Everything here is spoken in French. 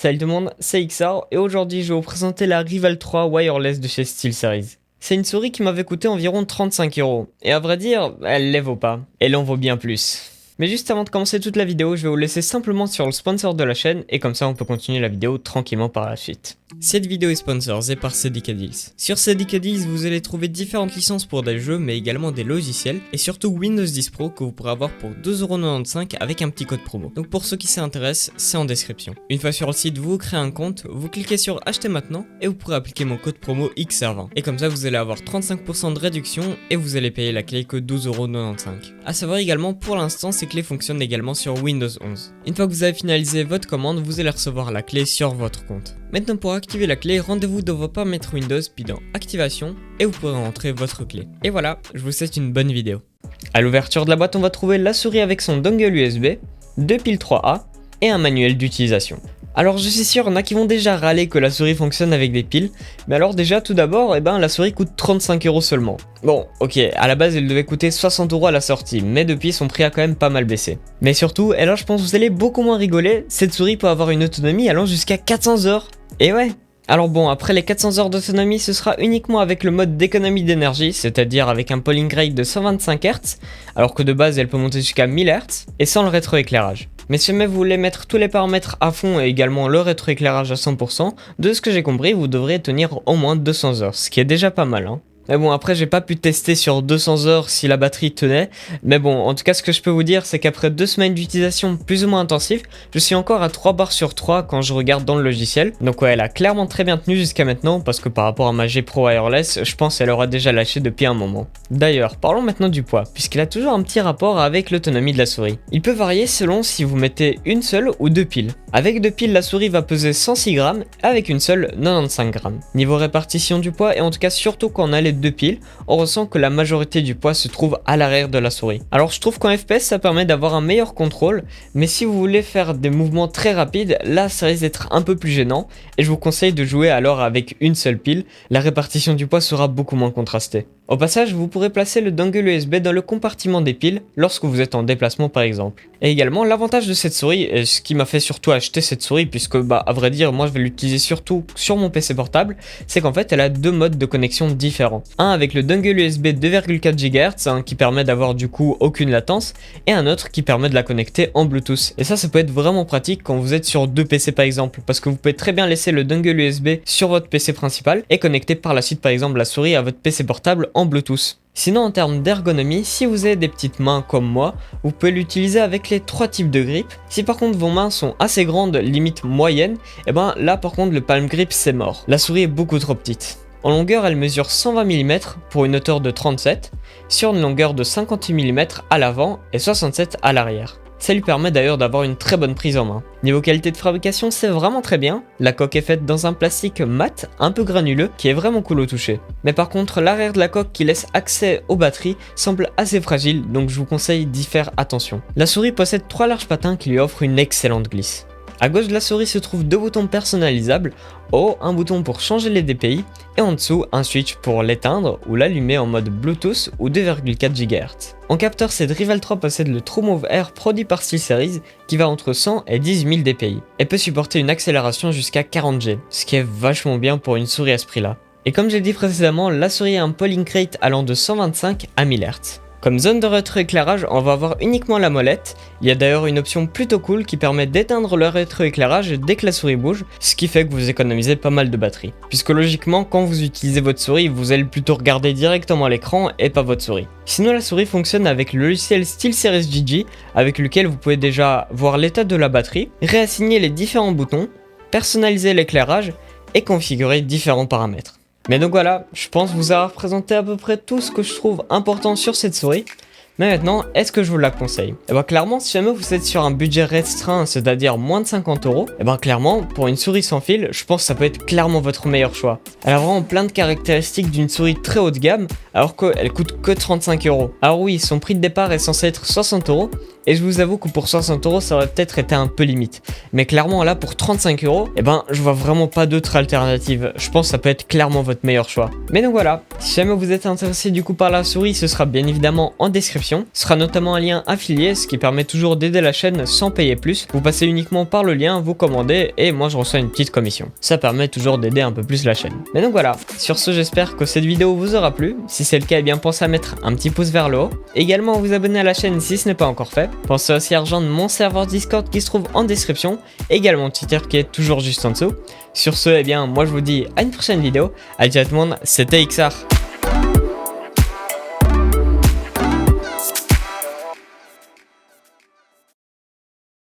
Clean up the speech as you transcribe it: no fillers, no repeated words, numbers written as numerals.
Salut tout le monde, c'est XR et aujourd'hui je vais vous présenter la Rival 3 Wireless de chez SteelSeries. C'est une souris qui m'avait coûté environ 35€ et à vrai dire, elle les vaut pas, elle en vaut bien plus. Mais juste avant de commencer toute la vidéo, je vais vous laisser simplement sur le sponsor de la chaîne et comme ça on peut continuer la vidéo tranquillement par la suite. Cette vidéo est sponsorisée par CDK Deals. Sur CDK Deals, vous allez trouver différentes licences pour des jeux mais également des logiciels et surtout Windows 10 Pro que vous pourrez avoir pour 2,95€ avec un petit code promo. Donc pour ceux qui s'intéressent, c'est en description. Une fois sur le site, vous créez un compte, vous cliquez sur acheter maintenant et vous pourrez appliquer mon code promo XR20. Et comme ça vous allez avoir 35% de réduction et vous allez payer la clé que 12,95€. A savoir également pour l'instant ces clés fonctionnent également sur Windows 11. Une fois que vous avez finalisé votre commande, vous allez recevoir la clé sur votre compte. Maintenant pour activer la clé, rendez-vous dans vos paramètres Windows puis dans Activation et vous pourrez rentrer votre clé. Et voilà, je vous souhaite une bonne vidéo. À l'ouverture de la boîte, on va trouver la souris avec son dongle USB, deux piles 3A et un manuel d'utilisation. Alors je suis sûr, il y en a qui vont déjà râler que la souris fonctionne avec des piles, mais alors déjà tout d'abord, la souris coûte 35€ seulement. Bon, ok, à la base elle devait coûter 60€ à la sortie, mais depuis son prix a quand même pas mal baissé. Mais surtout, et là je pense que vous allez beaucoup moins rigoler, cette souris peut avoir une autonomie allant jusqu'à 400 heures. Et ouais. Alors bon, après les 400 heures d'autonomie, ce sera uniquement avec le mode d'économie d'énergie, c'est-à-dire avec un polling rate de 125 Hz, alors que de base elle peut monter jusqu'à 1000 Hz, et sans le rétroéclairage. Mais si jamais vous voulez mettre tous les paramètres à fond et également le rétroéclairage à 100%, de ce que j'ai compris, vous devriez tenir au moins 200 heures, ce qui est déjà pas mal hein. Mais bon, après j'ai pas pu tester sur 200 heures si la batterie tenait, mais bon, en tout cas ce que je peux vous dire c'est qu'après 2 semaines d'utilisation plus ou moins intensive, je suis encore à 3 barres sur 3 quand je regarde dans le logiciel. Donc ouais, elle a clairement très bien tenu jusqu'à maintenant, parce que par rapport à ma G Pro Wireless, je pense qu'elle aura déjà lâché depuis un moment. D'ailleurs, parlons maintenant du poids, puisqu'il a toujours un petit rapport avec l'autonomie de la souris. Il peut varier selon si vous mettez une seule ou deux piles. Avec deux piles, la souris va peser 106 grammes, avec une seule 95 grammes. Niveau répartition du poids, et en tout cas surtout quand on a les deux piles, on ressent que la majorité du poids se trouve à l'arrière de la souris. Alors je trouve qu'en FPS ça permet d'avoir un meilleur contrôle, mais si vous voulez faire des mouvements très rapides, là ça risque d'être un peu plus gênant, et je vous conseille de jouer alors avec une seule pile, la répartition du poids sera beaucoup moins contrastée. Au passage, vous pourrez placer le dongle USB dans le compartiment des piles lorsque vous êtes en déplacement par exemple. Et également l'avantage de cette souris, et ce qui m'a fait surtout acheter cette souris puisque à vrai dire moi je vais l'utiliser surtout sur mon PC portable, c'est qu'en fait elle a deux modes de connexion différents. Un avec le dongle USB 2,4 GHz qui permet d'avoir du coup aucune latence et un autre qui permet de la connecter en Bluetooth. Et ça peut être vraiment pratique quand vous êtes sur deux PC par exemple parce que vous pouvez très bien laisser le dongle USB sur votre PC principal et connecter par la suite par exemple la souris à votre PC portable en Bluetooth. Sinon en termes d'ergonomie, si vous avez des petites mains comme moi, vous pouvez l'utiliser avec les trois types de grip. Si par contre vos mains sont assez grandes, limite moyennes, là par contre le palm grip c'est mort. La souris est beaucoup trop petite. En longueur elle mesure 120 mm pour une hauteur de 37, sur une longueur de 58 mm à l'avant et 67 à l'arrière. Ça lui permet d'ailleurs d'avoir une très bonne prise en main. Niveau qualité de fabrication, c'est vraiment très bien. La coque est faite dans un plastique mat, un peu granuleux, qui est vraiment cool au toucher. Mais par contre, l'arrière de la coque qui laisse accès aux batteries semble assez fragile, donc je vous conseille d'y faire attention. La souris possède 3 larges patins qui lui offrent une excellente glisse. À gauche de la souris se trouvent deux boutons personnalisables, en haut un bouton pour changer les DPI et en dessous un switch pour l'éteindre ou l'allumer en mode Bluetooth ou 2,4 GHz. En capteur, cette Rival 3 possède le TrueMove Air produit par SteelSeries qui va entre 100 et 18 000 DPI et peut supporter une accélération jusqu'à 40 G, ce qui est vachement bien pour une souris à ce prix là. Et comme j'ai dit précédemment, la souris a un polling rate allant de 125 à 1000 Hz. Comme zone de rétroéclairage, on va avoir uniquement la molette. Il y a d'ailleurs une option plutôt cool qui permet d'éteindre le rétroéclairage dès que la souris bouge, ce qui fait que vous économisez pas mal de batterie. Puisque logiquement, quand vous utilisez votre souris, vous allez plutôt regarder directement l'écran et pas votre souris. Sinon, la souris fonctionne avec le logiciel SteelSeries GG, avec lequel vous pouvez déjà voir l'état de la batterie, réassigner les différents boutons, personnaliser l'éclairage et configurer différents paramètres. Mais donc voilà, je pense vous avoir présenté à peu près tout ce que je trouve important sur cette souris. Mais maintenant, est-ce que je vous la conseille? Clairement, si jamais vous êtes sur un budget restreint, c'est-à-dire moins de 50€, clairement, pour une souris sans fil, je pense que ça peut être clairement votre meilleur choix. Elle a vraiment plein de caractéristiques d'une souris très haut de gamme, alors qu'elle coûte que 35€. Alors oui, son prix de départ est censé être 60€, Et je vous avoue que pour 60 € ça aurait peut-être été un peu limite. Mais clairement là pour 35 €, eh ben je vois vraiment pas d'autre alternative. Je pense que ça peut être clairement votre meilleur choix. Mais donc voilà, si jamais vous êtes intéressé du coup par la souris, ce sera bien évidemment en description. Ce sera notamment un lien affilié, ce qui permet toujours d'aider la chaîne sans payer plus. Vous passez uniquement par le lien, vous commandez et moi je reçois une petite commission. Ça permet toujours d'aider un peu plus la chaîne. Mais donc voilà, sur ce j'espère que cette vidéo vous aura plu. Si c'est le cas, eh bien pensez à mettre un petit pouce vers le haut. Également vous abonner à la chaîne si ce n'est pas encore fait. Pensez aussi à rejoindre mon serveur Discord qui se trouve en description. Également mon Twitter qui est toujours juste en dessous. Sur ce, eh bien moi je vous dis à une prochaine vidéo. Allez, ciao tout le monde, c'était XR.